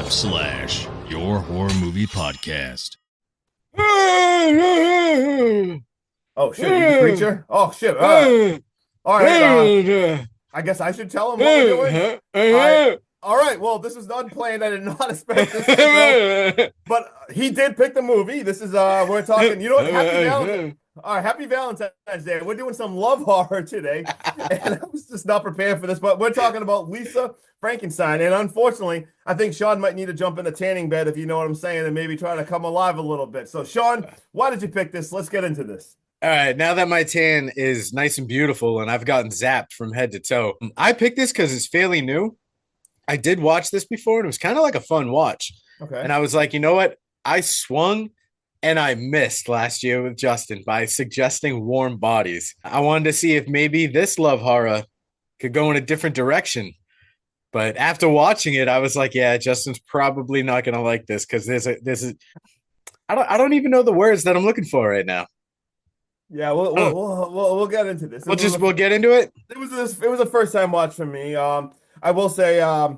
your horror movie podcast. Oh shit, he's a creature? Oh shit. All right, I guess I should tell him what we're doing. All right, well, this was unplanned. I did not expect this intro, but he did pick the movie. This is we're talking, you know what? Happy Valentine's Day. We're doing some love horror today. And I was just not prepared for this, but we're talking about Lisa Frankenstein. And unfortunately, I think Sean might need to jump in the tanning bed, if you know what I'm saying, and maybe try to come alive a little bit. So Sean, why did you pick this? Let's get into this. All right, now that my tan is nice and beautiful and I've gotten zapped from head to toe, I picked this because it's fairly new. I did watch this before and it was kind of like a fun watch. Okay. And I was like, you know what? I swung and I missed last year with Justin by suggesting Warm Bodies. I wanted to see if maybe this love horror could go in a different direction. But after watching it, I was like, yeah, Justin's probably not going to like this because I don't even know the words that I'm looking for right now. Yeah, we'll get into this. We'll get into it. It was a first time watch for me. I will say I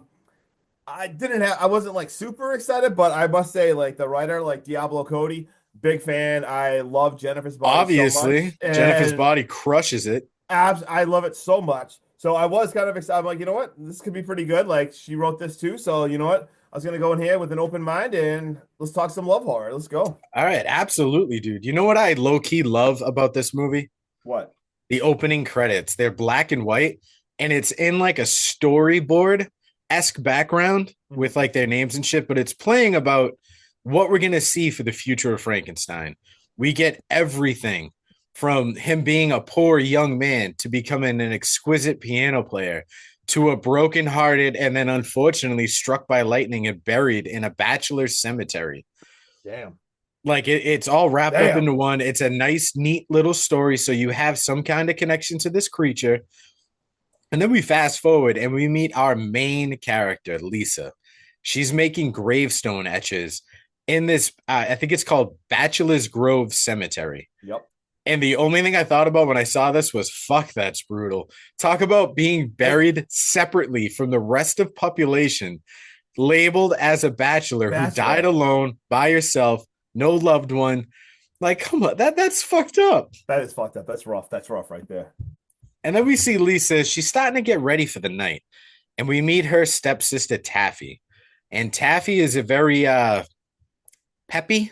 wasn't like super excited, but I must say like the writer, like Diablo Cody, big fan. I love Jennifer's Body. Obviously, so much. Jennifer's Body crushes it. I love it so much. So I was kind of excited. I'm like, you know what? This could be pretty good. Like she wrote this too. So you know what? I was going to go in here with an open mind and let's talk some love horror. Let's go. All right. Absolutely, dude. You know what I low-key love about this movie? What? The opening credits. They're black and white, and it's in like a storyboard-esque background with like their names and shit, but it's playing about what we're going to see for the future of Frankenstein. We get everything from him being a poor young man to becoming an exquisite piano player to a broken-hearted and then unfortunately struck by lightning and buried in a bachelor's cemetery. Damn. Like it's all wrapped up into one. It's a nice, neat little story. So you have some kind of connection to this creature. And then we fast forward and we meet our main character, Lisa. She's making gravestone etches in this, I think it's called Bachelor's Grove Cemetery. Yep. And the only thing I thought about when I saw this was, fuck, that's brutal. Talk about being buried separately from the rest of population, labeled as a bachelor who died alone by yourself, no loved one. Like, come on, that's fucked up. That is fucked up. That's rough. That's rough right there. And then we see Lisa. She's starting to get ready for the night. And we meet her stepsister, Taffy. And Taffy is a very peppy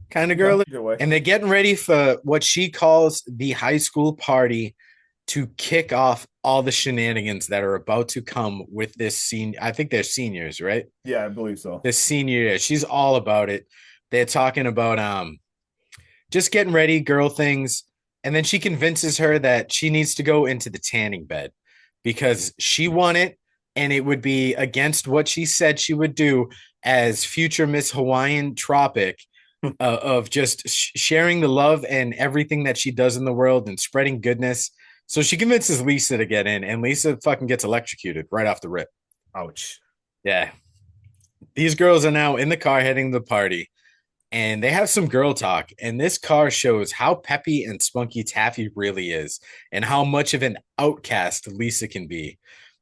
kind of girl. And they're getting ready for what she calls the high school party to kick off all the shenanigans that are about to come with this scene. I think they're seniors, right? Yeah, I believe so. This senior year. She's all about it. They're talking about just getting ready, girl things. And then she convinces her that she needs to go into the tanning bed because she won it. And it would be against what she said she would do as future Miss Hawaiian Tropic. Of just sharing the love and everything that she does in the world and spreading goodness. So she convinces Lisa to get in, and Lisa fucking gets electrocuted right off the rip. Ouch. Yeah. These girls are now in the car heading to the party, and they have some girl talk, and this car shows how peppy and spunky Taffy really is and how much of an outcast Lisa can be.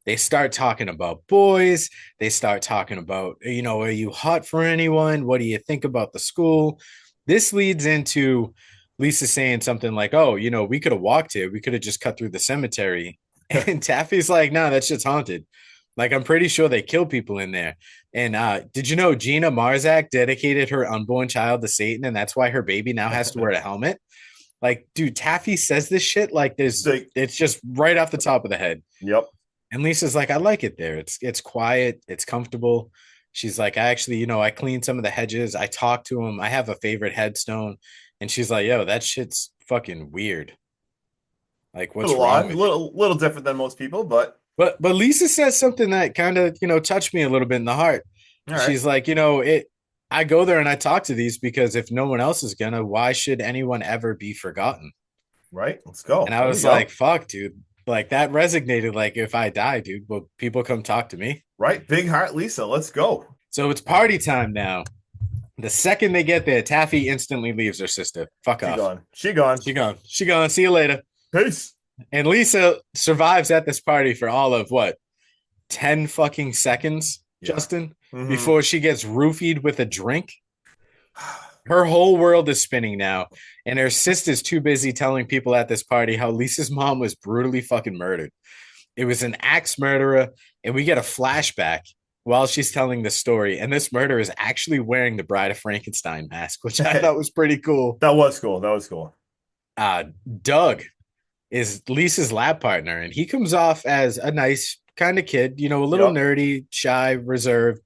They start talking about boys. They start talking about, you know, are you hot for anyone? What do you think about the school? This leads into Lisa saying something like, oh, you know, we could have walked here. We could have just cut through the cemetery. And Taffy's like, no, that shit's haunted. Like, I'm pretty sure they kill people in there. And did you know Gina Marzak dedicated her unborn child to Satan, and that's why her baby now has to wear a helmet? Like, dude, Taffy says this shit like this. It's just right off the top of the head. Yep. And Lisa's like, I like it there. It's quiet. It's comfortable. She's like, I actually, you know, I cleaned some of the hedges. I talked to him. I have a favorite headstone. And she's like, yo, that shit's fucking weird. Like, what's wrong with little different than most people, but Lisa says something that kind of, you know, touched me a little bit in the heart. She's like, you know, I go there and I talk to these because if no one else is gonna, why should anyone ever be forgotten? Right. Let's go. And I was like, fuck, dude. Like that resonated. Like if I die, dude, will people come talk to me? Right. Big heart, Lisa. Let's go. So it's party time now. The second they get there, Taffy instantly leaves her sister. Fuck off. She gone. See you later. Peace. And Lisa survives at this party for all of what? 10 fucking seconds, Justin? before she gets roofied with a drink. Her whole world is spinning now, and her sister's too busy telling people at this party how Lisa's mom was brutally fucking murdered. It was an axe murderer, and we get a flashback while she's telling the story, and this murderer is actually wearing the Bride of Frankenstein mask, which I thought was pretty cool. That was cool. That was cool. Doug is Lisa's lab partner, and he comes off as a nice kind of kid, you know, a little nerdy, shy, reserved.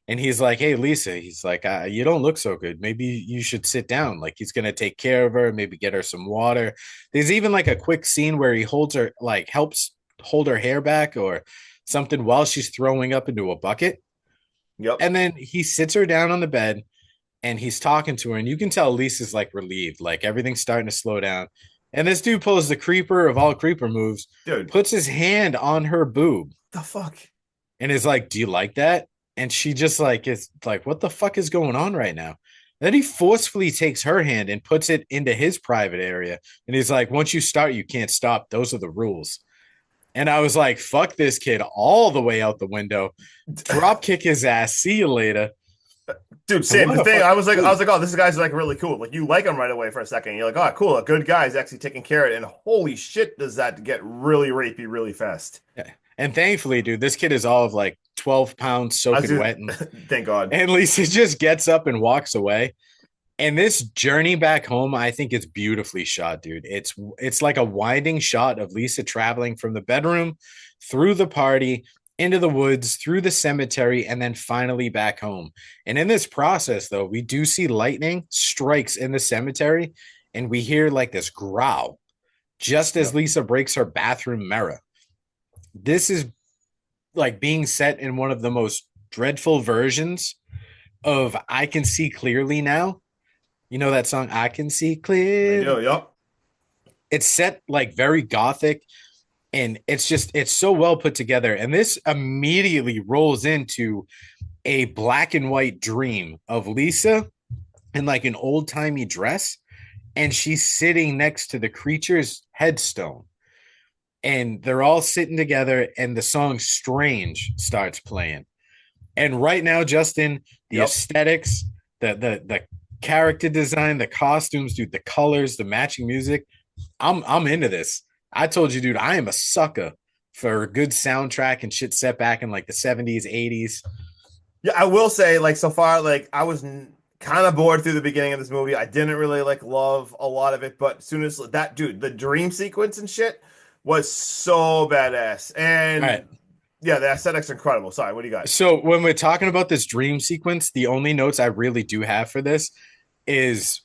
And he's like, hey, Lisa, he's like, you don't look so good. Maybe you should sit down. Like, he's going to take care of her, maybe get her some water. There's even like a quick scene where he holds her, like helps hold her hair back or something while she's throwing up into a bucket. Yep. And then he sits her down on the bed and he's talking to her. And you can tell Lisa's like relieved, like everything's starting to slow down. And this dude pulls the creeper of all creeper moves, dude, puts his hand on her boob. The fuck? And is like, do you like that? And she just like is like, what the fuck is going on right now? And then he forcefully takes her hand and puts it into his private area. And he's like, once you start, you can't stop. Those are the rules. And I was like, fuck this kid all the way out the window. Drop kick his ass. See you later. Dude, same the thing. I was like, oh, this guy's like really cool. Like, you like him right away for a second. You're like, oh, cool. A good guy is actually taking care of it. And holy shit, does that get really rapey really fast. Yeah. And thankfully, dude, this kid is all of like 12 pounds soaking wet. And, thank God. And Lisa just gets up and walks away. And this journey back home, I think it's beautifully shot, dude. It's like a winding shot of Lisa traveling from the bedroom through the party, into the woods, through the cemetery, and then finally back home. And in this process, though, we do see lightning strikes in the cemetery, and we hear like this growl just as Lisa breaks her bathroom mirror. This is like being set in one of the most dreadful versions of I Can See Clearly Now. You know that song, I Can See Clearly? Yep. It's set like very gothic, and it's so well put together. And this immediately rolls into a black and white dream of Lisa in like an old timey dress, and she's sitting next to the creature's headstone. And they're all sitting together, and the song Strange starts playing. And right now, Justin, the aesthetics, the character design, the costumes, dude, the colors, the matching music, I'm into this. I told you, dude, I am a sucker for a good soundtrack and shit set back in like the 70s, 80s. Yeah, I will say, like, so far, like, I was kind of bored through the beginning of this movie. I didn't really like love a lot of it, but as soon as that, dude, the dream sequence and shit was so badass. And yeah, the aesthetics are incredible. Sorry, what do you got? So when we're talking about this dream sequence, the only notes I really do have for this is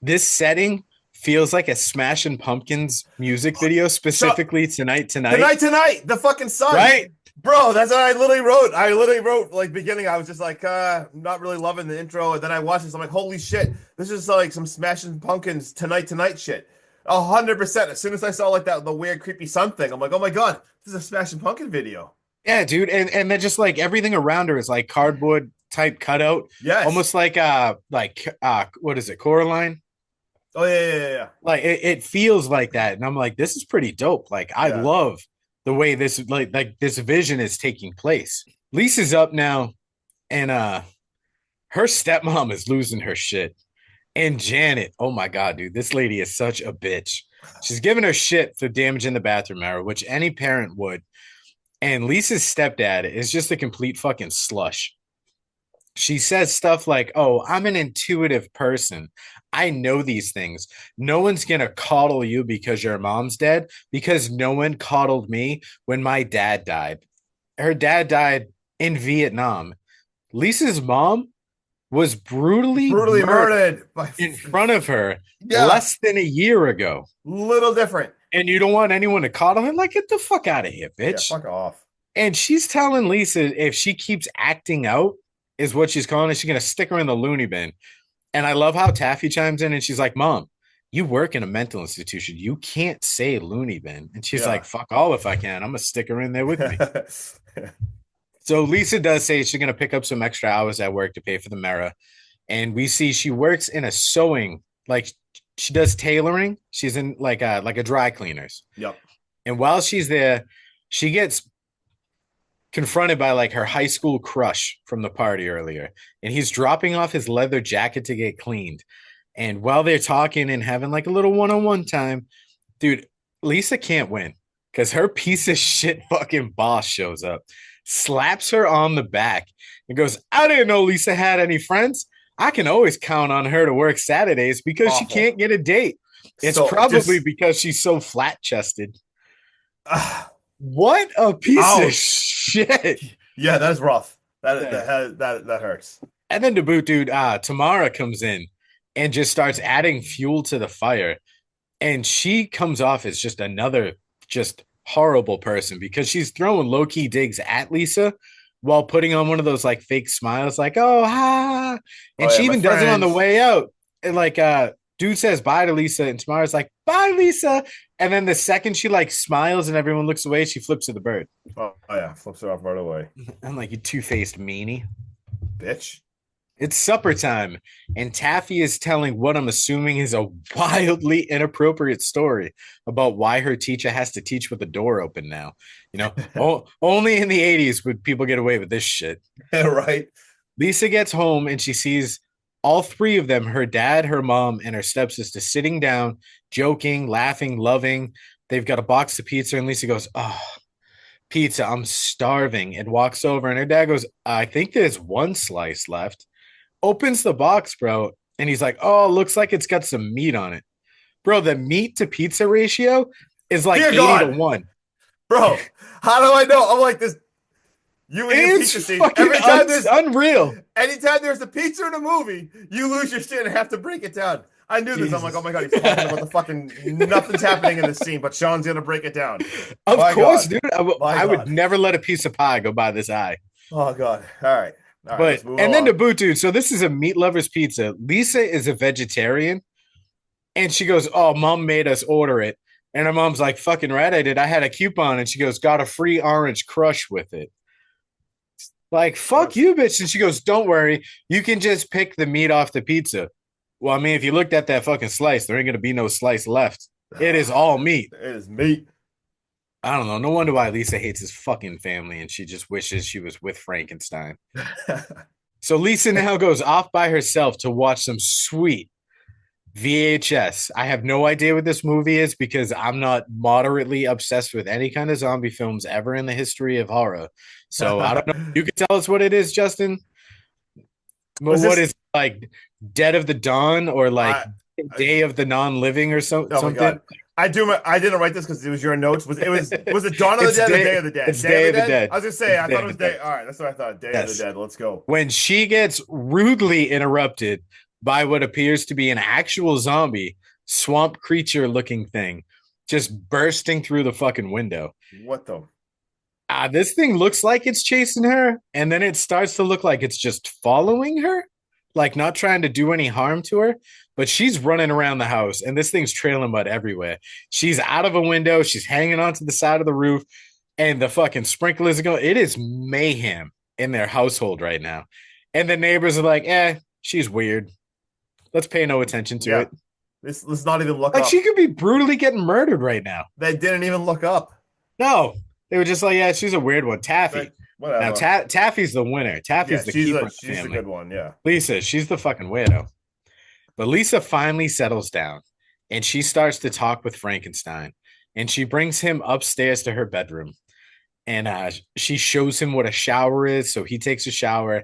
this setting feels like a Smashing Pumpkins music video, specifically Tonight. The fucking sun. Right? Bro, that's what I literally wrote like beginning. I was just like, not really loving the intro. And then I watched this. I'm like, holy shit, this is like some Smashing Pumpkins Tonight shit. 100%. As soon as I saw like the weird creepy sun thing, I'm like, oh my God, this is a Smashing Pumpkin video. Yeah, dude. And then just like everything around her is like cardboard type cutout. Yes. Almost like what is it, Coraline? Oh yeah. Like it feels like that. And I'm like, this is pretty dope. Like I love the way this like this vision is taking place. Lisa's up now, and her stepmom is losing her shit. And Janet, oh my God, dude, this lady is such a bitch. She's giving her shit for damaging the bathroom mirror, which any parent would. And Lisa's stepdad is just a complete fucking slush. She says stuff like, oh, I'm an intuitive person. I know these things. No one's going to coddle you because your mom's dead, because no one coddled me when my dad died. Her dad died in Vietnam. Lisa's mom was brutally murdered in front of her less than a year ago. Little different. And you don't want anyone to coddle her? Like, get the fuck out of here, bitch. Yeah, fuck off. And she's telling Lisa if she keeps acting out, is what she's calling it, she's going to stick her in the loony bin. And I love how Taffy chimes in and she's like, Mom, you work in a mental institution. You can't say loony bin. And she's like, fuck all if I can. I'm going to stick her in there with me. So Lisa does say she's going to pick up some extra hours at work to pay for the mirror. And we see she works in a sewing, like she does tailoring. She's in like a dry cleaners. Yep. And while she's there, she gets confronted by like her high school crush from the party earlier, and he's dropping off his leather jacket to get cleaned. And while they're talking and having like a little one-on-one time, dude, Lisa can't win because her piece of shit fucking boss shows up, slaps her on the back, and goes, I didn't know Lisa had any friends. I can always count on her to work Saturdays because she can't get a date. It's probably because she's so flat chested. What a piece of shit. Yeah, that's rough. That hurts. And then to boot, dude, Tamara comes in and just starts adding fuel to the fire. And she comes off as just another just horrible person because she's throwing low-key digs at Lisa while putting on one of those like fake smiles, like, oh, ha. And she even does it on the way out. And like dude says bye to Lisa, and Tamara's like, bye, Lisa. And then the second she like smiles and everyone looks away, she flips to the bird. Oh yeah, flips her off right away. I'm like, you two-faced meanie. Bitch. It's supper time, and Taffy is telling what I'm assuming is a wildly inappropriate story about why her teacher has to teach with the door open now. You know, only in the 80s would people get away with this shit. Right. Lisa gets home and she sees all three of them, her dad, her mom, and her stepsister, sitting down, joking, laughing, loving. They've got a box of pizza, and Lisa goes, oh, pizza, I'm starving, and walks over, and her dad goes, I think there's one slice left. Opens the box, bro, and he's like, oh, looks like it's got some meat on it. Bro, the meat to pizza ratio is like 80 to 1. Bro, how do I know? I'm like this. You and your pizza scene. Every time there's unreal. Anytime there's a pizza in a movie, you lose your shit and have to break it down. I knew this. I'm like, oh my God, he's talking about the fucking nothing's happening in the scene, but Sean's gonna break it down. Of course, dude. I would never let a piece of pie go by this eye. Oh God. All right. But and then to boot, dude. So this is a meat lover's pizza. Lisa is a vegetarian, and she goes, "Oh, mom made us order it." And her mom's like, "Fucking right, I did. I had a coupon." And she goes, "Got a free orange crush with it." Like, fuck you, bitch. And she goes, "Don't worry, you can just pick the meat off the pizza." Well, I mean, if you looked at that fucking slice, there ain't gonna be no slice left. It is all meat. It is meat. I don't know. No wonder why Lisa hates his fucking family, and she just wishes she was with Frankenstein. So Lisa now goes off by herself to watch some sweet VHS. I have no idea what this movie is because I'm not moderately obsessed with any kind of zombie films ever in the history of horror. So I don't know. You can tell us what it is, Justin. What is like Dead of the Dawn or like Day of the Non-Living or something? My God. I didn't write this because it was your notes. Was it Dawn of the Dead or Day of the Dead? It's Day of the Dead. I was gonna say I thought it was Day. All right, that's what I thought. Day of the Dead. Let's go. When she gets rudely interrupted by what appears to be an actual zombie swamp creature looking thing, just bursting through the fucking window. What the? This thing looks like it's chasing her, and then it starts to look like it's just following her, like not trying to do any harm to her. But she's running around the house, and this thing's trailing mud everywhere. She's out of a window. She's hanging onto the side of the roof, and the fucking sprinklers are going. It is mayhem in their household right now. And the neighbors are like, she's weird. Let's pay no attention to it. Let's not even look up. Like, she could be brutally getting murdered right now. They didn't even look up. No. They were just like, yeah, she's a weird one. Taffy. Whatever. Now, Taffy's the winner. Taffy's the keeper. She's the good one, yeah. Lisa, she's the fucking weirdo. But Lisa finally settles down, and she starts to talk with Frankenstein, and she brings him upstairs to her bedroom, and she shows him what a shower is, so he takes a shower,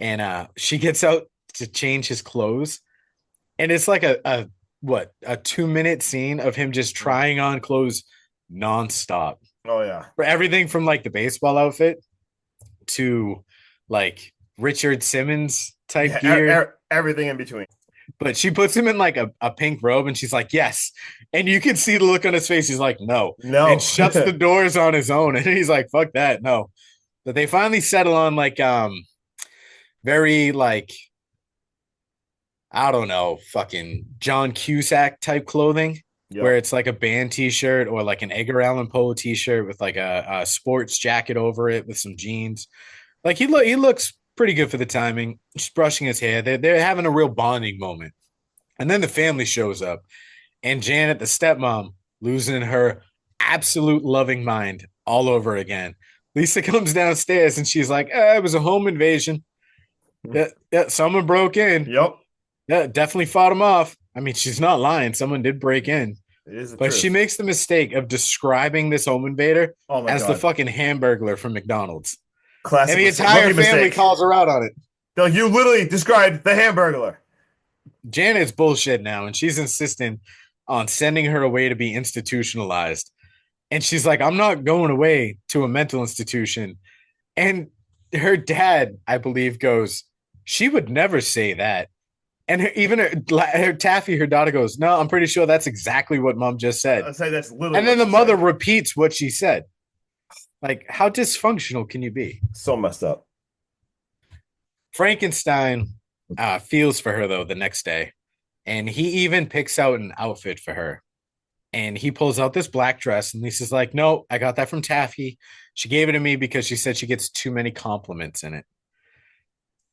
and she gets out to change his clothes, and it's like a 2-minute scene of him just trying on clothes nonstop. Oh yeah, for everything from like the baseball outfit to like Richard Simmons type gear, everything in between. But she puts him in like a pink robe, and she's like, yes. And you can see the look on his face. He's like, no. And shuts the doors on his own. And he's like, fuck that. No. But they finally settle on like very like, I don't know, fucking John Cusack type clothing. Yep. Where it's like a band t-shirt or like an Edgar Allan Poe t-shirt with like a sports jacket over it with some jeans. Like he looks pretty good for the timing. Just brushing his hair. They're having a real bonding moment. And then the family shows up, and Janet, the stepmom, losing her absolute loving mind all over again. Lisa comes downstairs and she's like, it was a home invasion. Yeah, someone broke in. Yep. Yeah, definitely fought him off. I mean, she's not lying. Someone did break in. It is the But truth. she makes the mistake of describing this home invader Oh my as God. the fucking Hamburglar from McDonald's. Classic. And the entire family calls her out on it. No, you literally described the Hamburglar. Janet's bullshit now, and she's insisting on sending her away to be institutionalized. And she's like, I'm not going away to a mental institution. And her dad, I believe, goes, she would never say that. And her Taffy, her daughter, goes, no, I'm pretty sure that's exactly what mom just said. I'd say that's literally. And then the mother repeats what she said. Like, how dysfunctional can you be? So messed up. Frankenstein feels for her, though, the next day. And he even picks out an outfit for her. And he pulls out this black dress. And Lisa's like, no, I got that from Taffy. She gave it to me because she said she gets too many compliments in it.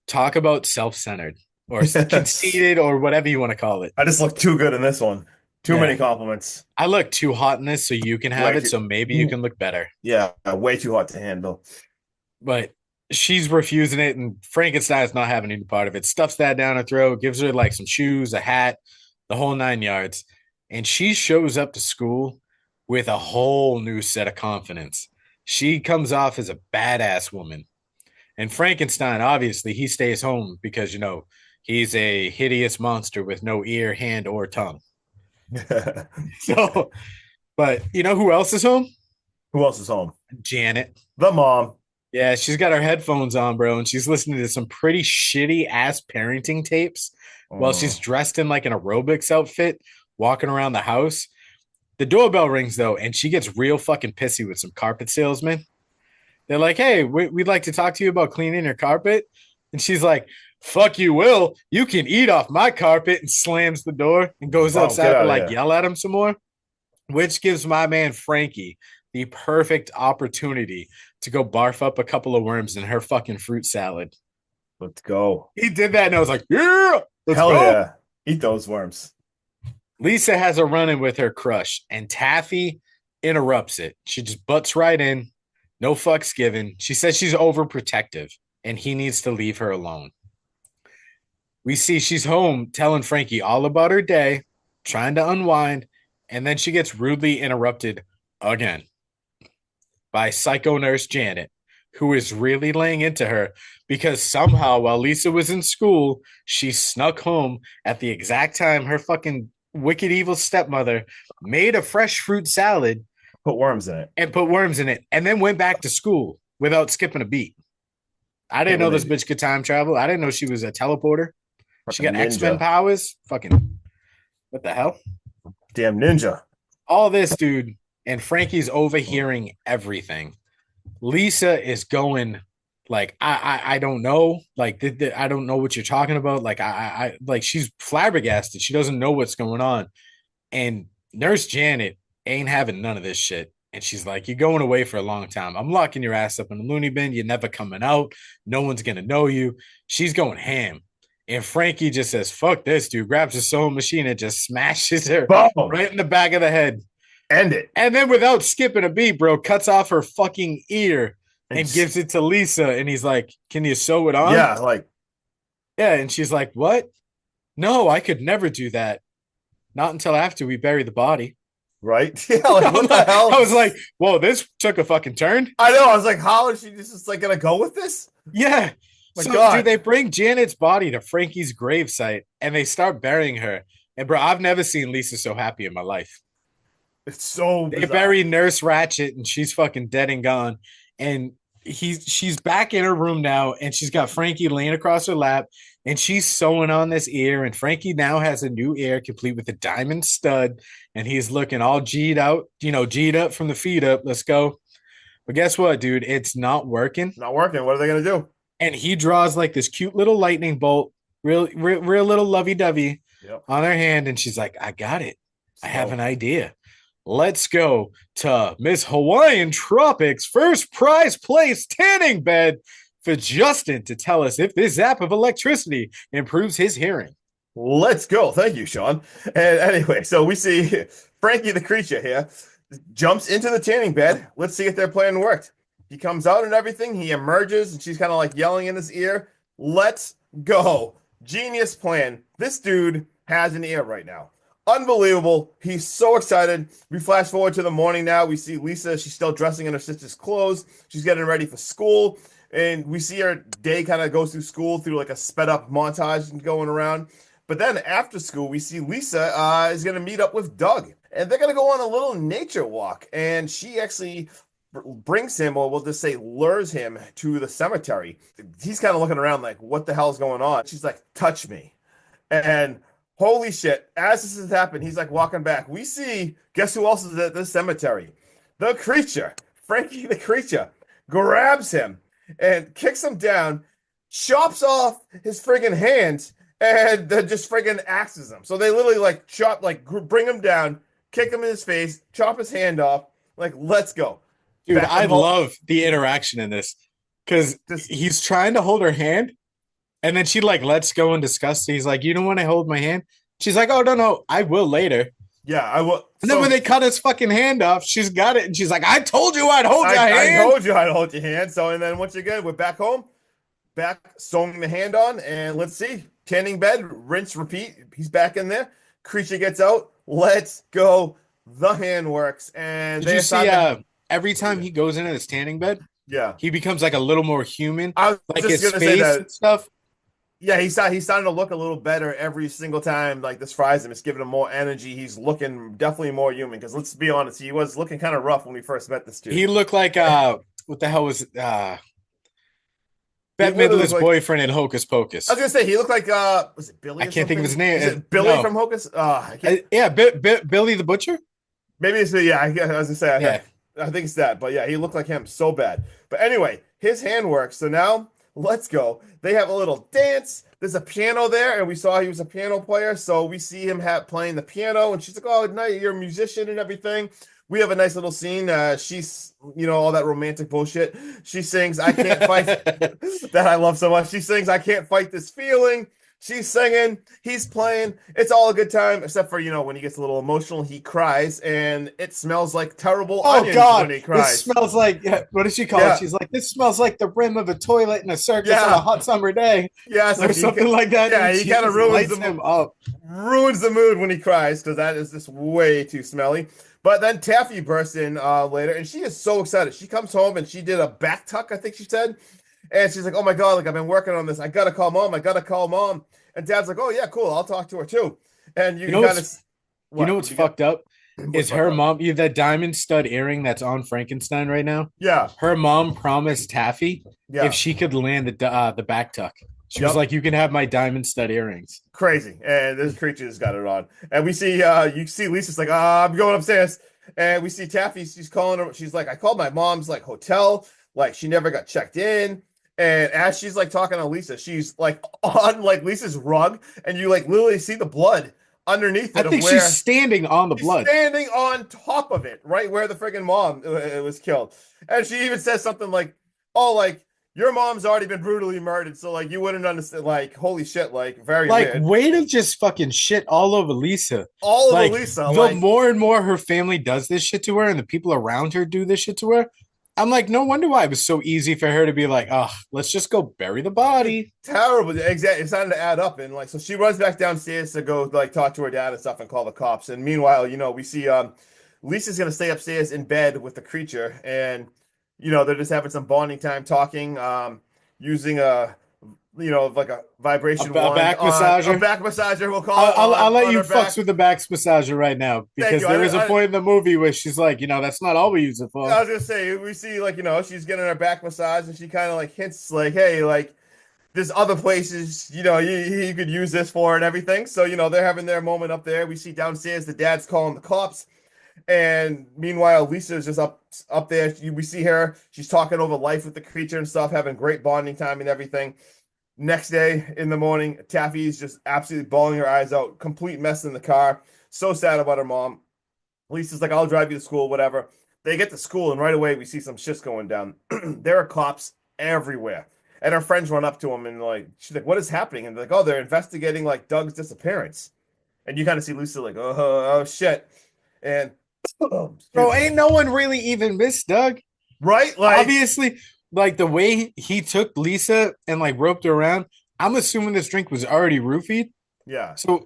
Talk about self-centered or conceited or whatever you want to call it. I just look too good in this one. Too many compliments. I look too hot in this, so you can have it. So maybe you can look better. Yeah, way too hot to handle. But she's refusing it, and Frankenstein's not having any part of it. Stuffs that down her throat, gives her like some shoes, a hat, the whole 9 yards. And she shows up to school with a whole new set of confidence. She comes off as a badass woman. And Frankenstein, obviously, he stays home because, he's a hideous monster with no ear, hand, or tongue. So, but you know who else is home? Who else is home? Janet. The mom. Yeah, she's got her headphones on, bro, and she's listening to some pretty shitty ass parenting tapes while she's dressed in like an aerobics outfit, walking around the house. The doorbell rings though, and she gets real fucking pissy with some carpet salesmen. They're like, hey, we'd like to talk to you about cleaning your carpet. And she's like, fuck you, Will. You can eat off my carpet, and slams the door and goes outside to like yell at him some more, which gives my man Frankie the perfect opportunity to go barf up a couple of worms in her fucking fruit salad. Let's go. He did that, and I was like, yeah, hell yeah. Eat those worms. Lisa has a run-in with her crush, and Taffy interrupts it. She just butts right in. No fucks given. She says she's overprotective, and he needs to leave her alone. We see she's home telling Frankie all about her day, trying to unwind, and then she gets rudely interrupted again by psycho nurse Janet, who is really laying into her because somehow while Lisa was in school, she snuck home at the exact time her fucking wicked evil stepmother made a fresh fruit salad, put worms in it, and then went back to school without skipping a beat. I didn't know this bitch could time travel. I didn't know she was a teleporter. She got X-Men powers. Fucking, what the hell? Damn ninja. All this, dude. And Frankie's overhearing everything. Lisa is going like, I don't know. Like, I don't know what you're talking about. Like, I like, she's flabbergasted. She doesn't know what's going on. And Nurse Janet ain't having none of this shit. And she's like, you're going away for a long time. I'm locking your ass up in the loony bin. You're never coming out. No one's going to know you. She's going ham. And Frankie just says, fuck this, dude. Grabs a sewing machine and just smashes her right in the back of the head. End it. And then without skipping a beat, bro, cuts off her fucking ear and gives it to Lisa. And he's like, can you sew it on? Yeah. And she's like, what? No, I could never do that. Not until after we bury the body. Right? Yeah, like, what the hell? I was like, whoa, this took a fucking turn. I know. I was like, how is she just like going to go with this? Yeah. My so, God. Dude, they bring Janet's body to Frankie's gravesite and they start burying her. And, bro, I've never seen Lisa so happy in my life. It's so bizarre. They bury Nurse Ratchet and she's fucking dead and gone. And she's back in her room now and she's got Frankie laying across her lap and she's sewing on this ear. And Frankie now has a new ear complete with a diamond stud. And he's looking all G'd out, G'd up from the feet up. Let's go. But guess what, dude? It's not working. Not working. What are they going to do? And he draws like this cute little lightning bolt, real little lovey-dovey on her hand. And she's like, I got it. I have an idea. Let's go to Miss Hawaiian Tropics' first prize place tanning bed for Justin to tell us if this zap of electricity improves his hearing. Let's go. Thank you, Sean. And anyway, so we see Frankie the creature here jumps into the tanning bed. Let's see if their plan worked. He comes out and everything. He emerges, and she's kind of like yelling in his ear, "Let's go." Genius plan. This dude has an ear right now. Unbelievable. He's so excited. We flash forward to the morning now. We see Lisa. She's still dressing in her sister's clothes. She's getting ready for school. And we see her day kind of goes through school through like a sped up montage going around. But then after school, we see Lisa is going to meet up with Doug. And they're going to go on a little nature walk. And she actually brings him, or we'll just say lures him to the cemetery. He's kind of looking around like, what the hell's going on? She's like, touch me. And holy shit, as this has happened, he's like walking back. We see, guess who else is at the cemetery? The creature. Frankie the creature grabs him and kicks him down, chops off his friggin' hands, and then just friggin' axes him. So they literally like chop, like bring him down, kick him in his face, chop his hand off, like, let's go. Dude, I love the interaction in this because he's trying to hold her hand, and then she like lets go in disgust. He's like, "You don't want to hold my hand?" She's like, "Oh no, I will later." Yeah, I will. And then when they cut his fucking hand off, she's got it, and she's like, "I told you I'd hold your hand." I told you I'd hold your hand. So, and then once again, we're back home, back sewing the hand on, and let's see, tanning bed, rinse, repeat. He's back in there. Creature gets out. Let's go. The hand works, and did you see? Every time he goes into his tanning bed, yeah, he becomes like a little more human. I was like just his gonna face say that. And stuff. Yeah, he's starting to look a little better every single time. Like this fries him, it's giving him more energy. He's looking definitely more human. Because let's be honest, he was looking kind of rough when we first met this dude. He looked like what the hell was Bette Midler's boyfriend in Hocus Pocus? I was gonna say he looked like was it Billy? I can't think of his name. Is it Billy from Hocus? Yeah, Billy the Butcher. Maybe it's I was gonna say yeah. I think it's that, but yeah, he looked like him so bad. But anyway, his hand works. So now let's go. They have a little dance. There's a piano there, and we saw he was a piano player. So we see him playing the piano, and she's like, "Oh, no, you're a musician and everything." We have a nice little scene. She's, all that romantic bullshit. She sings, "I can't fight," that I love so much. She sings, "I can't fight this feeling." She's singing, he's playing. It's all a good time, except for, when he gets a little emotional, he cries, and it smells like terrible onions when he cries. This smells like, what does she call it? She's like, "This smells like the rim of a toilet in a circus on a hot summer day." Yeah, so or something like that. Yeah, he kind of ruins him up. Ruins the mood when he cries, because that is just way too smelly. But then Taffy bursts in later, and she is so excited. She comes home, and she did a back tuck, I think she said. And she's like, "Oh my God, like I've been working on this. I gotta call mom. I gotta call mom." And Dad's like, "Oh yeah, cool. I'll talk to her too." And you know what's fucked up is her mom. You have that diamond stud earring that's on Frankenstein right now. Yeah, her mom promised Taffy if she could land the back tuck. She was like, "You can have my diamond stud earrings." Crazy. And this creature has got it on. And we see you see Lisa's like, "I'm going upstairs." And we see Taffy. She's calling her. She's like, "I called my mom's like hotel. Like she never got checked in." And as she's like talking to Lisa, she's like on like Lisa's rug, and you like literally see the blood underneath it. I think she's standing on the blood, standing on top of it, right where the friggin' mom was killed. And she even says something like, "Oh, like your mom's already been brutally murdered, so like you wouldn't understand." Like, holy shit, like very weird. Way to just fucking shit all over Lisa. All over Lisa. The more and more her family does this shit to her, and the people around her do this shit to her. I'm like, no wonder why it was so easy for her to be like, "Oh, let's just go bury the body." Terrible. Exactly. It's starting to add up. And like, so she runs back downstairs to go like talk to her dad and stuff and call the cops. And meanwhile, we see Lisa's going to stay upstairs in bed with the creature. And, they're just having some bonding time talking, using like a vibration wand. A back massager. A back massager, we'll call it. I'll let you fucks with the back massager right now, because there is a point in the movie where she's like, "That's not all we use it for." I was gonna say, we see like, she's getting her back massage, and she kind of like hints like, "Hey, like there's other places, you could use this for," and everything. So, they're having their moment up there. We see downstairs the dad's calling the cops. And meanwhile, Lisa's just up there. We see her. She's talking over life with the creature and stuff, having great bonding time and everything. Next day in the morning, Taffy's just absolutely bawling her eyes out, complete mess in the car. So sad about her mom. Lisa's like, "I'll drive you to school, whatever." They get to school, and right away we see some shit's going down. There are cops everywhere. And her friends run up to him, and like, she's like, "What is happening?" And they're like, "Oh, they're investigating like Doug's disappearance." And you kind of see Lisa like, "Oh shit." And bro, ain't no one really even missed Doug. Right? Like, Obviously, like the way he took Lisa and like roped her around, I'm assuming this drink was already roofied. yeah. So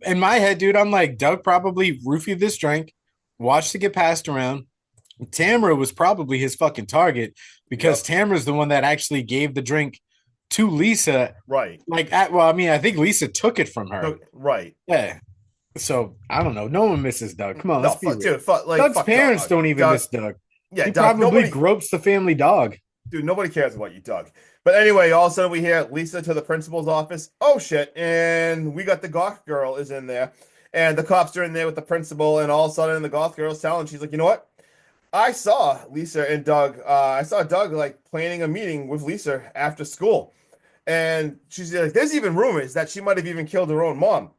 in my head, dude, I'm like, Doug probably roofied this drink, watched it get passed around. Tamara was probably his fucking target because Tamara's the one that actually gave the drink to Lisa. Right. Like, well, I mean, I think Lisa took it from her. So, right. Yeah. So I don't know. No one misses Doug. Come on, No, let's be real. dude, like, Doug's fuck parents Doug. don't even miss Doug. Yeah, He Doug, probably nobody, gropes the family dog. dude, nobody cares about you, Doug. But anyway, all of a sudden we hear Lisa to the principal's office. Oh shit! And we got the goth girl is in there, and the cops are in there with the principal. And all of a sudden, the goth girl's telling, she's like, you know what? I saw Lisa and Doug. I saw Doug like planning a meeting with Lisa after school, and she's like, "There's even rumors that she might have even killed her own mom."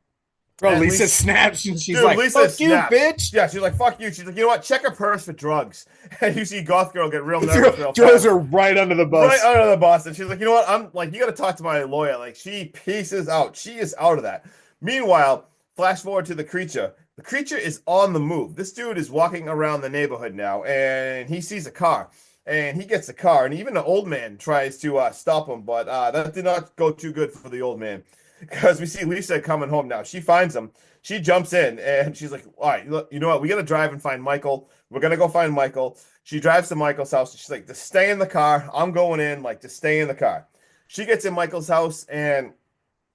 Bro, And Lisa snaps and she's dude, like, Lisa fuck you, snaps. bitch. Yeah, she's like, "Fuck you." She's like, "You know what? Check her purse for drugs." And you see Goth Girl get real nervous, real Throws fast. her right under the bus. Right under the bus, and she's like, "You know what? I'm like, you got to talk to my lawyer." Like, she pieces out. She is out of that. Meanwhile, flash forward to the creature. The creature is on the move. This dude is walking around the neighborhood now, and he sees a car, and he gets the car, and even the old man tries to stop him, but that did not go too good for the old man, because we see Lisa coming home now. She finds him. She jumps in, and she's like, "All right, look, you know what? We got to drive and find Michael. We're gonna go find Michael." She drives to Michael's house. She's like, "Just stay in the car. I'm going in. Like, just stay in the car." She gets in Michael's house, and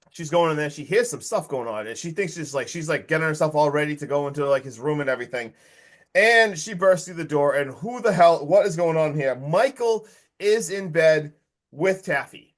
she's going in there. She hears some stuff going on, and she thinks she's like getting herself all ready to go into like his room and everything. And she bursts through the door, and who the hell? What is going on here? Michael is in bed with Taffy.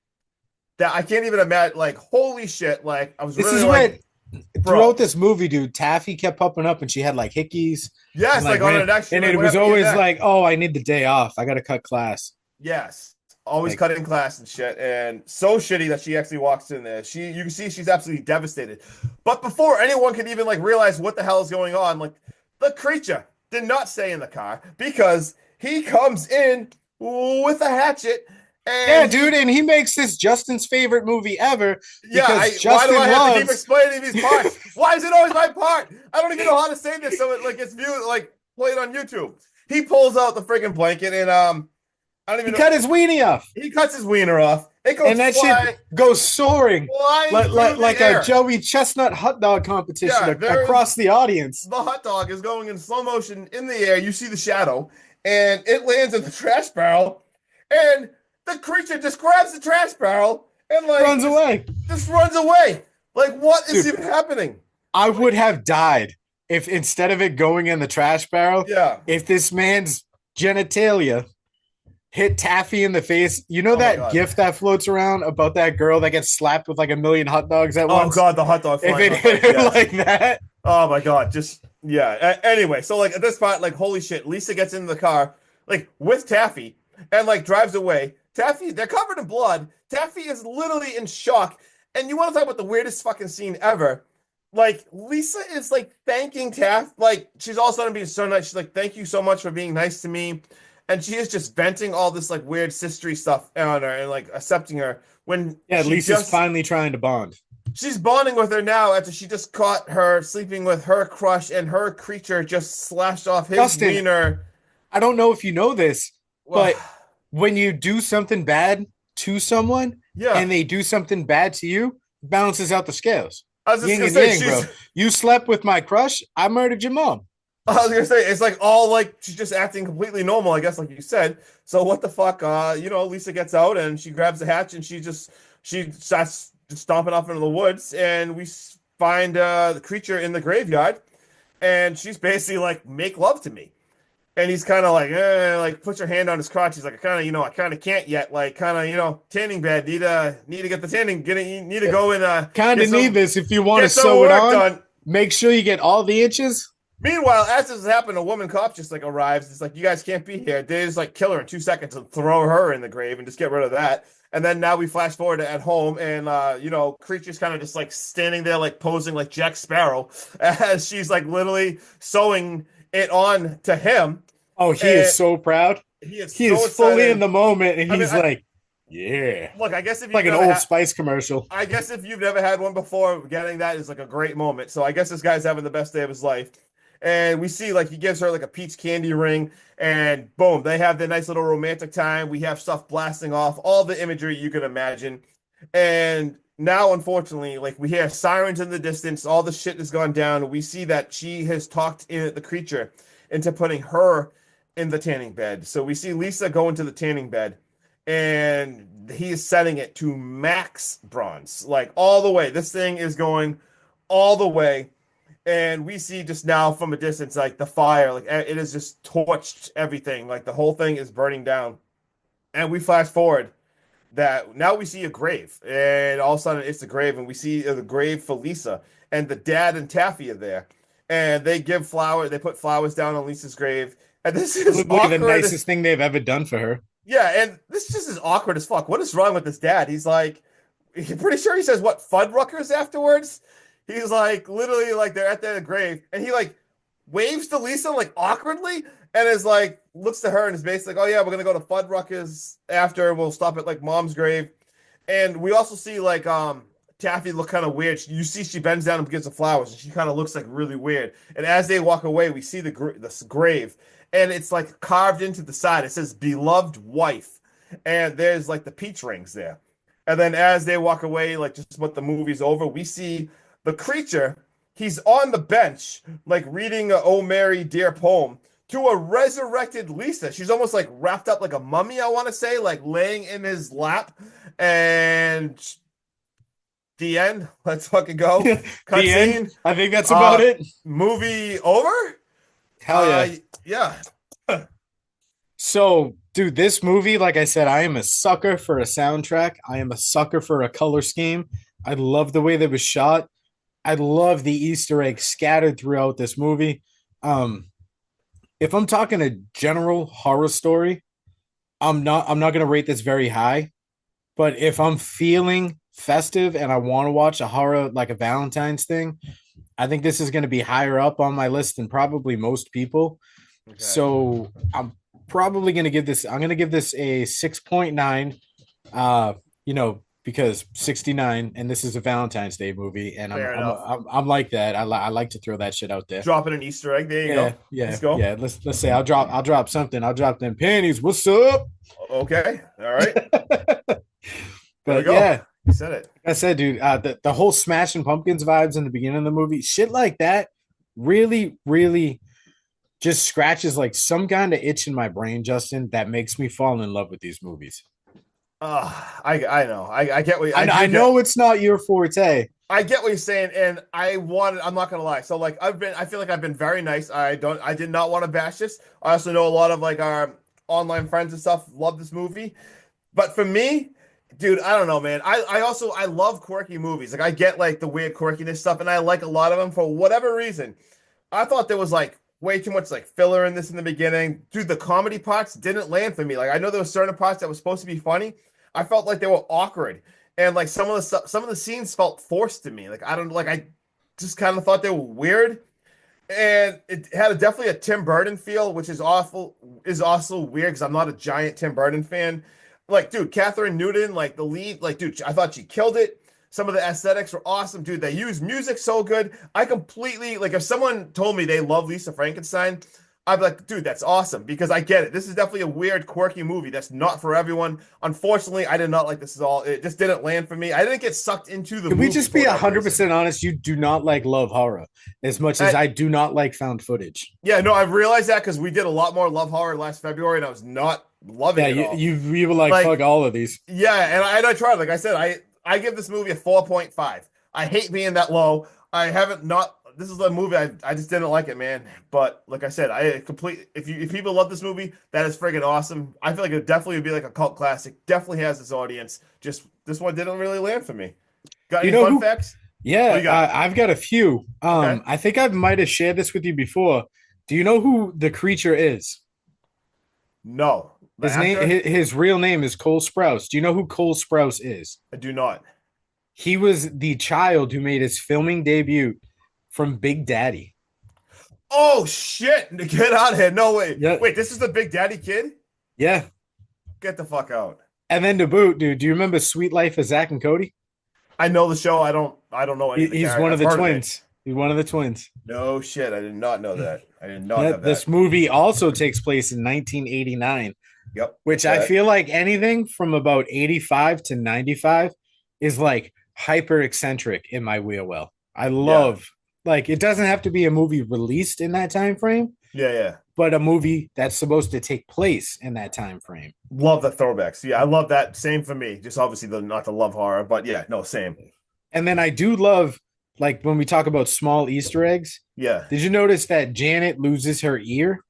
That I can't even imagine. Like, holy shit! Like, I was This really is like, when throughout this movie, dude, Taffy kept popping up and she had like hickeys. yes, and, like on an extra, and like, it was whatever, always yeah. like, oh, I need the day off. I got to cut class. Yes. Always Like- cutting class and shit, and so shitty that she actually walks in there. You can see she's absolutely devastated. But before anyone could even like realize what the hell is going on, like the creature did not stay in the car because he comes in with a hatchet. And Yeah, dude, and he makes this Justin's favorite movie ever. Yeah, because why do I have to keep loves- explaining these parts? Why is it always my part? I don't even know how to say this so it like gets viewed like played on YouTube. He pulls out the freaking blanket and I don't even He know. cut his weenie off. He cuts his wiener off. It goes And that flying, shit goes soaring flying through like the air. a Joey Chestnut hot dog competition Yeah, there across the audience. The hot dog is going in slow motion in the air. You see the shadow, and it lands in the trash barrel, and the creature just grabs the trash barrel and like Runs away. Just runs away. Like, what is Dude. even happening? I would have died if instead of it going in the trash barrel, Yeah. if this man's genitalia hit Taffy in the face. You know Oh my that God. gif that floats around about that girl that gets slapped with like a million hot dogs at Oh once? God, the hot dog. If flying it off, hit her yes. like that. Oh my God, just yeah. Anyway, so like at this point, like holy shit, Lisa gets into the car like with Taffy and like drives away. Taffy, they're covered in blood. Taffy is literally in shock. And you want to talk about the weirdest fucking scene ever? Like Lisa is like thanking Taff, like she's all of a sudden being so nice. She's like, "Thank you so much for being nice to me," and she is just venting all this like weird sistery stuff on her and like accepting her when Lisa's finally trying to bond. She's bonding with her now after she just caught her sleeping with her crush and her creature just slashed off his Justin, wiener. I don't know if you know this, but when you do something bad to someone yeah, and they do something bad to you, it balances out the scales. I was just Yin gonna and say, yang, bro. You slept with my crush, I murdered your mom. I was gonna say it's like all like she's just acting completely normal, I guess, like you said. So what the fuck? Lisa gets out and she grabs the hatch and she starts stomping off into the woods, and we find the creature in the graveyard, and she's basically like, "Make love to me." And he's kind of like puts her hand on his crotch. He's like, I kind of can't yet. Like, tanning bed. Need to get the tanning. Need to go and Kind of need this if you want to get some sew it work on. done. Make sure you get all the inches. Meanwhile, as this is happening, a woman cop just like arrives. It's like, "You guys can't be here." They just like kill her in 2 seconds and throw her in the grave and just get rid of that. And then now we flash forward to at home, and creature's kind of just like standing there, like posing like Jack Sparrow, as she's like literally sewing it on to him. Oh, he is so proud. He is fully excited. in the moment, and he's like, "Yeah." Look, I guess if like an Old Spice commercial. I guess if you've never had one before, getting that is like a great moment. So I guess this guy's having the best day of his life. And we see like he gives her like a peach candy ring, and boom, they have their nice little romantic time. We have stuff blasting off, all the imagery you can imagine. And now, unfortunately, like we hear sirens in the distance, all the shit has gone down. We see that she has talked the creature into putting her in the tanning bed. So we see Lisa go into the tanning bed, and he is setting it to max bronze, like all the way. This thing is going all the way. And we see just now from a distance, like the fire, like it has just torched everything. Like the whole thing is burning down. And we flash forward that now we see a grave, and all of a sudden it's the grave, and we see the grave for Lisa, and the dad and Taffy are there, and they give flower, they put flowers down on Lisa's grave, and this is Probably the awkward. nicest thing they've ever done for her. Yeah, and this just is awkward as fuck. What is wrong with this dad? He's like, he's pretty sure he says what Fuddruckers afterwards. He's like literally like they're at the grave, and he like waves to Lisa like awkwardly, and is like looks to her and is basically like, oh yeah, we're gonna go to Fuddruckers after. We'll stop at like mom's grave, and we also see like Taffy look kind of weird. You see she bends down and gives the flowers, and she kind of looks like really weird. And as they walk away, we see the grave, and it's like carved into the side. It says "beloved wife," and there's like the peach rings there. And then as they walk away, like just what the movie's over, we see the creature. He's on the bench, like reading a "Oh Mary Dear" poem to a resurrected Lisa. She's almost like wrapped up like a mummy, I want to say, like laying in his lap. And the end. Let's fucking go. The Cutscene. end. I think that's about it. Movie over? Hell yeah. Yeah. So, dude, this movie, like I said, I am a sucker for a soundtrack. I am a sucker for a color scheme. I love the way that was shot. I love the Easter eggs scattered throughout this movie. If I'm talking a general horror story, I'm not going to rate this very high. But if I'm feeling festive and I want to watch a horror like a Valentine's thing, I think this is going to be higher up on my list than probably most people. Okay. So I'm probably going to give this. I'm going to give this a 6.9. Because 69, and this is a Valentine's Day movie, and I'm like that. I like to throw that shit out there. Dropping an Easter egg. There you go. Yeah. Let's go. Yeah. Let's say I'll drop something. I'll drop them panties. What's up? Okay. All right. But yeah, you said it. Like I said, dude, the whole Smashing Pumpkins vibes in the beginning of the movie, shit like that, really, really just scratches like some kind of itch in my brain, Justin, that makes me fall in love with these movies. I know. I get what I know it's not your forte. I get what you're saying, and I'm not gonna lie. So like I feel like I've been very nice. I did not want to bash this. I also know a lot of like our online friends and stuff love this movie. But for me, dude, I don't know, man. I love quirky movies. Like I get like the weird quirkiness stuff, and I like a lot of them for whatever reason. I thought there was like way too much like filler in this in the beginning. Dude, the comedy parts didn't land for me. Like I know there were certain parts that were supposed to be funny. I felt like they were awkward, and like some of the scenes felt forced to me. Like I just kind of thought they were weird, and it had definitely a Tim Burton feel, which is also weird because I'm not a giant Tim Burton fan. Like, dude, Catherine Newton, like the lead, like, dude, I thought she killed it. Some of the aesthetics were awesome, dude. They use music so good. I completely like if someone told me they love Lisa Frankenstein, I'd be like, dude, that's awesome because I get it. This is definitely a weird, quirky movie that's not for everyone. Unfortunately, I did not like this at all. It just didn't land for me. I didn't get sucked into the movie. Can we just be 100% honest? You do not like love horror as much as I do not like found footage. Yeah, no, I've realized that because we did a lot more love horror last February, and I was not loving it. Yeah, you were like, fuck all of these. Yeah, and I tried. Like I said, I give this movie a 4.5. I hate being that low. I haven't not. This is a movie I just didn't like it, man. But like I said, if people love this movie, that is friggin' awesome. I feel like it definitely would be like a cult classic. Definitely has this audience. Just this one didn't really land for me. Got any fun facts? Yeah, I've got a few. Okay. I think I might have shared this with you before. Do you know who the creature is? No. His real name is Cole Sprouse. Do you know who Cole Sprouse is? I do not. He was the child who made his filming debut from Big Daddy. Oh shit! Get out of here! No way. Yeah. Wait, this is the Big Daddy kid? Yeah. Get the fuck out. And then to boot, dude, do you remember Sweet Life of Zach and Cody? I know the show. I don't know anything. He's one of the twins. He's one of the twins. No shit. I did not know that. I did not have that. This movie also takes place in 1989. Yep. Which I feel like anything from about 85 to 95 is like hyper eccentric in my wheel. I love like it doesn't have to be a movie released in that time frame. Yeah. But a movie that's supposed to take place in that time frame. Love the throwbacks. Yeah, I love that. Same for me. Just obviously not the love horror, but yeah, no, same. And then I do love like when we talk about small Easter eggs. Yeah. Did you notice that Janet loses her ear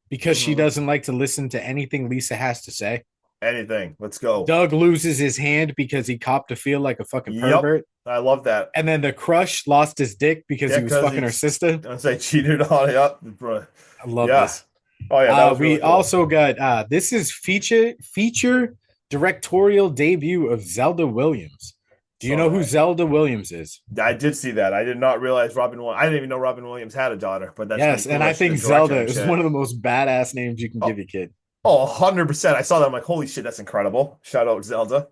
because she doesn't like to listen to anything Lisa has to say? Anything. Let's go. Doug loses his hand because he copped to feel like a fucking pervert. I love that. And then the Crush lost his dick because he was fucking her sister. I say cheated on it up, bro. I love this. Oh yeah, that was we really cool. also got this is feature directorial debut of Zelda Williams. Do you know who Zelda Williams is? I did see that. I did not realize I didn't even know Robin Williams had a daughter, but that's yes, and I think Zelda is one of the most badass names you can give your kid. Oh, 100%. I saw that. I'm like, holy shit, that's incredible. Shout out Zelda.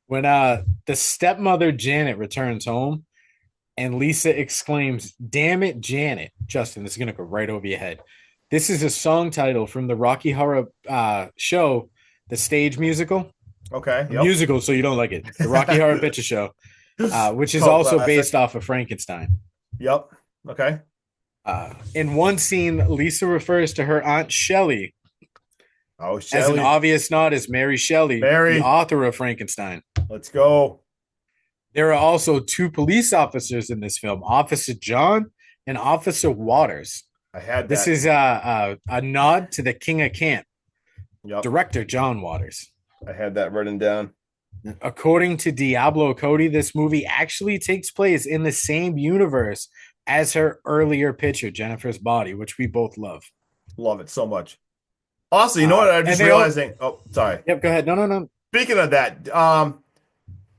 When the stepmother Janet returns home and Lisa exclaims, "Damn it, Janet." Justin, this is going to go right over your head. This is a song title from the Rocky Horror show, the stage musical. Okay. Musical, so you don't like it. The Rocky Horror Picture Show, which is also based off of Frankenstein. Yep. Okay. In one scene, Lisa refers to her Aunt Shelley. Oh, Shelley. As an obvious nod as Mary Shelley, the author of Frankenstein. Let's go. There are also two police officers in this film, Officer John and Officer Waters. I had that. This is a nod to the King of Camp, director John Waters. I had that written down. According to Diablo Cody, this movie actually takes place in the same universe as her earlier picture, Jennifer's Body, which we both love. Love it so much. Also, you know what? I'm just realizing. Oh, sorry. Yep, go ahead. No. Speaking of that,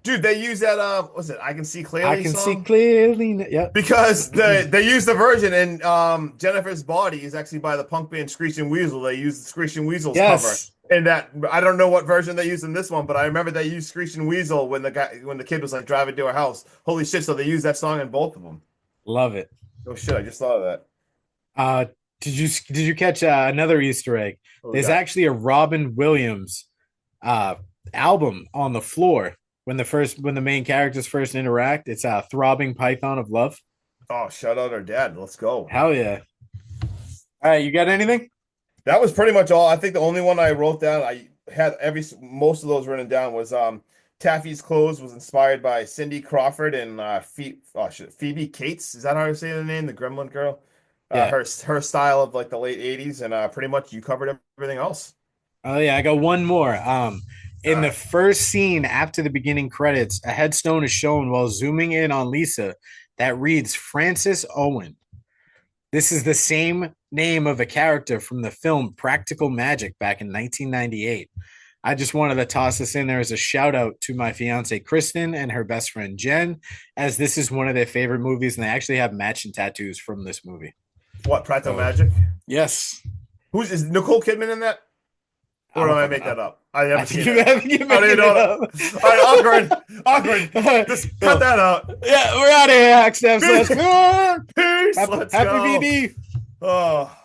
dude, they use that. What's it? I Can See Clearly. I can see clearly. Yep. Because they use the version, and Jennifer's Body is actually by the punk band Screeching Weasel. They use the Screeching Weasel's cover. And that I don't know what version they used in this one, but I remember they used Screeching Weasel when the kid was like driving to her house. Holy shit! So they used that song in both of them. Love it. Oh shit! I just thought of that. Did you catch another Easter egg? There's actually a Robin Williams album on the floor when the main characters first interact. It's a Throbbing Python of Love. Oh, shout out our dad. Let's go. Hell yeah. All right, you got anything? That was pretty much all. I think the only one I wrote down, I had most of those written down, was Taffy's clothes was inspired by Cindy Crawford and Phoebe Cates. Is that how I say the name? The Gremlin girl. Yeah. Her style of like the late 80s, and pretty much you covered everything else. Oh yeah, I got one more. In the first scene after the beginning credits, a headstone is shown while zooming in on Lisa that reads Frances Owen. This is the same name of a character from the film Practical Magic back in 1998. I just wanted to toss this in there as a shout out to my fiance Kristen and her best friend Jen, as this is one of their favorite movies, and they actually have matching tattoos from this movie. What, Practical Magic? Yes. Is Nicole Kidman in that? Or did I make that up? I never seen it. I don't know. All right, awkward. Just cut that out. Yeah, we're out of here, Hack Steps. Peace. Happy BD. Oh.